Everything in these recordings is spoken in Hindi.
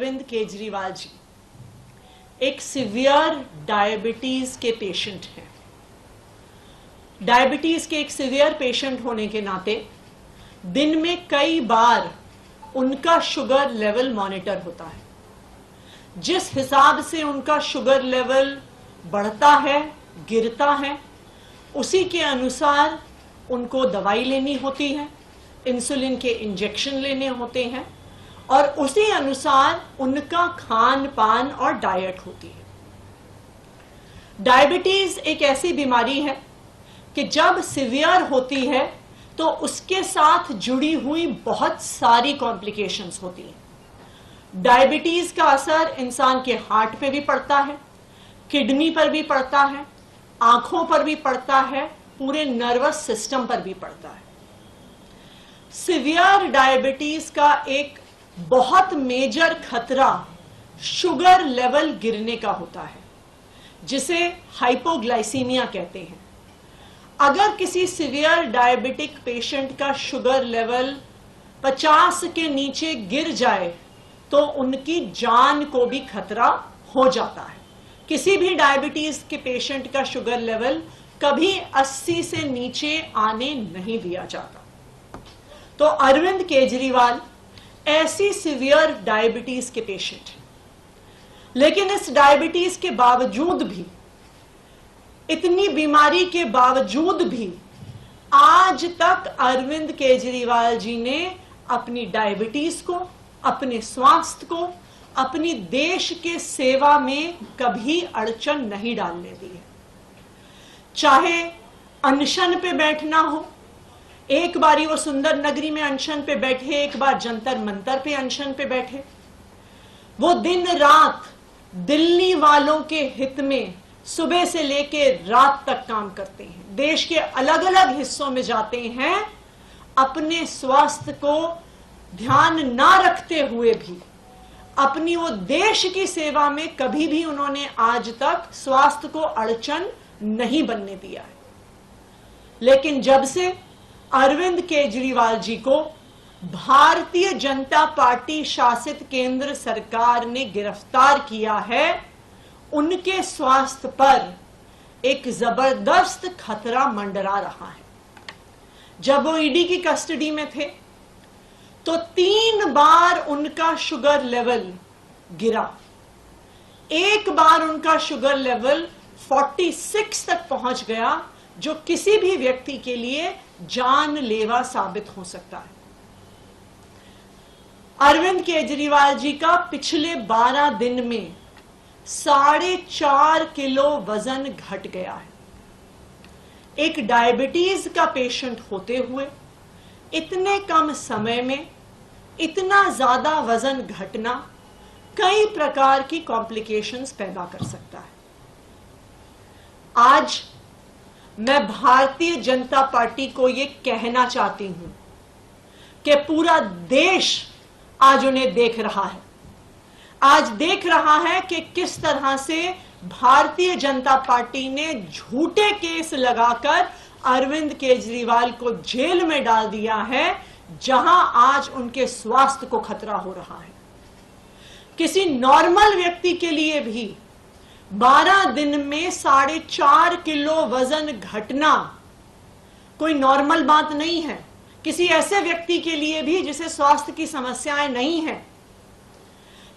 अरविंद केजरीवाल जी एक सीवियर डायबिटीज के पेशेंट हैं। डायबिटीज के एक सीवियर पेशेंट होने के नाते दिन में कई बार उनका शुगर लेवल मॉनिटर होता है। जिस हिसाब से उनका शुगर लेवल बढ़ता है, गिरता है, उसी के अनुसार उनको दवाई लेनी होती है, इंसुलिन के इंजेक्शन लेने होते हैं और उसी अनुसार उनका खान पान और डाइट होती है। डायबिटीज एक ऐसी बीमारी है कि जब सीवियर होती है तो उसके साथ जुड़ी हुई बहुत सारी कॉम्प्लिकेशंस होती हैं। डायबिटीज का असर इंसान के हार्ट पे भी पड़ता है, किडनी पर भी पड़ता है, आंखों पर भी पड़ता है, पूरे नर्वस सिस्टम पर भी पड़ता है। सीवियर डायबिटीज का एक बहुत मेजर खतरा शुगर लेवल गिरने का होता है, जिसे हाइपोग्लाइसीमिया कहते हैं। अगर किसी सीवियर डायबिटिक पेशेंट का शुगर लेवल 50 के नीचे गिर जाए तो उनकी जान को भी खतरा हो जाता है। किसी भी डायबिटीज के पेशेंट का शुगर लेवल कभी 80 से नीचे आने नहीं दिया जाता। तो अरविंद केजरीवाल ऐसी सीवियर डायबिटीज के पेशेंट हैं, लेकिन इस डायबिटीज के बावजूद भी, इतनी बीमारी के बावजूद भी आज तक अरविंद केजरीवाल जी ने अपनी डायबिटीज को, अपने स्वास्थ्य को, अपनी देश के सेवा में कभी अड़चन नहीं डालने दी है। चाहे अनशन पे बैठना हो, एक बारी वो सुंदर नगरी में अनशन पे बैठे, एक बार जंतर मंतर पे अनशन पे बैठे, वो दिन रात दिल्ली वालों के हित में सुबह से लेके रात तक काम करते हैं। देश के अलग अलग हिस्सों में जाते हैं, अपने स्वास्थ्य को ध्यान ना रखते हुए भी अपनी वो देश की सेवा में कभी भी उन्होंने आज तक स्वास्थ्य को अड़चन नहीं बनने दिया है। लेकिन जब से अरविंद केजरीवाल जी को भारतीय जनता पार्टी शासित केंद्र सरकार ने गिरफ्तार किया है, उनके स्वास्थ्य पर एक जबरदस्त खतरा मंडरा रहा है। जब वो ईडी की कस्टडी में थे तो 3 बार उनका शुगर लेवल गिरा। एक बार उनका शुगर लेवल 46 तक पहुंच गया, जो किसी भी व्यक्ति के लिए जानलेवा साबित हो सकता है। अरविंद केजरीवाल जी का पिछले 12 दिन में 4.5 किलो वजन घट गया है। एक डायबिटीज का पेशेंट होते हुए इतने कम समय में इतना ज्यादा वजन घटना कई प्रकार की कॉम्प्लिकेशंस पैदा कर सकता है। आज मैं भारतीय जनता पार्टी को यह कहना चाहती हूं कि पूरा देश आज उन्हें देख रहा है। आज देख रहा है कि किस तरह से भारतीय जनता पार्टी ने झूठे केस लगाकर अरविंद केजरीवाल को जेल में डाल दिया है, जहां आज उनके स्वास्थ्य को खतरा हो रहा है। किसी नॉर्मल व्यक्ति के लिए भी 12 दिन में 4.5 किलो वजन घटना कोई नॉर्मल बात नहीं है। किसी ऐसे व्यक्ति के लिए भी जिसे स्वास्थ्य की समस्याएं नहीं है,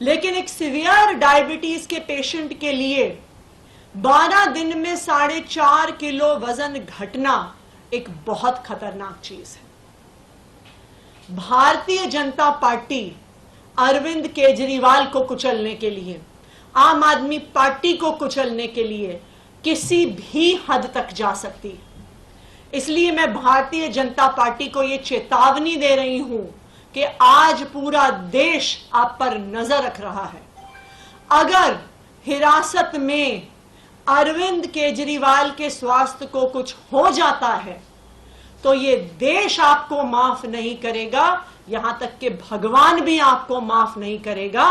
लेकिन एक सीवियर डायबिटीज के पेशेंट के लिए 12 दिन में 4.5 किलो वजन घटना एक बहुत खतरनाक चीज है। भारतीय जनता पार्टी अरविंद केजरीवाल को कुचलने के लिए, आम आदमी पार्टी को कुचलने के लिए किसी भी हद तक जा सकती है। इसलिए मैं भारतीय जनता पार्टी को यह चेतावनी दे रही हूं कि आज पूरा देश आप पर नजर रख रहा है। अगर हिरासत में अरविंद केजरीवाल के स्वास्थ्य को कुछ हो जाता है तो ये देश आपको माफ नहीं करेगा, यहां तक कि भगवान भी आपको माफ नहीं करेगा।